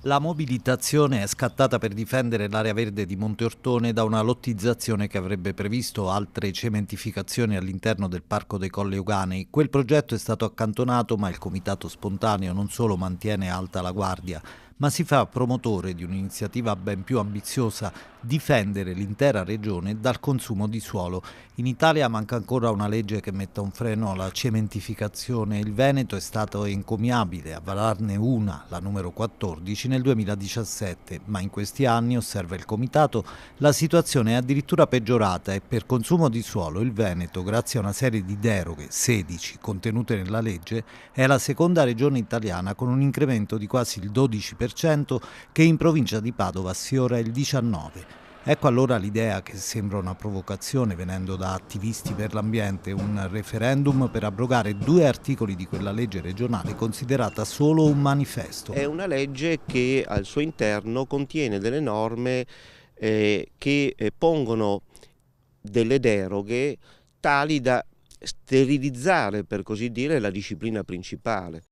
La mobilitazione è scattata per difendere l'area verde di Monteortone da una lottizzazione che avrebbe previsto altre cementificazioni all'interno del Parco dei Colli Euganei. Quel progetto è stato accantonato, ma il Comitato Spontaneo non solo mantiene alta la guardia, ma si fa promotore di un'iniziativa ben più ambiziosa: difendere l'intera regione dal consumo di suolo. In Italia manca ancora una legge che metta un freno alla cementificazione. Il Veneto è stato encomiabile a vararne una, la numero 14, nel 2017, ma in questi anni, osserva il Comitato, la situazione è addirittura peggiorata e per consumo di suolo il Veneto, grazie a una serie di deroghe, 16, contenute nella legge, è la seconda regione italiana con un incremento di quasi il 12%, che in provincia di Padova sfiora il 19%. Ecco allora l'idea, che sembra una provocazione venendo da attivisti per l'ambiente: un referendum per abrogare 2 articoli di quella legge regionale considerata solo un manifesto. È una legge che al suo interno contiene delle norme che pongono delle deroghe tali da sterilizzare, per così dire, la disciplina principale.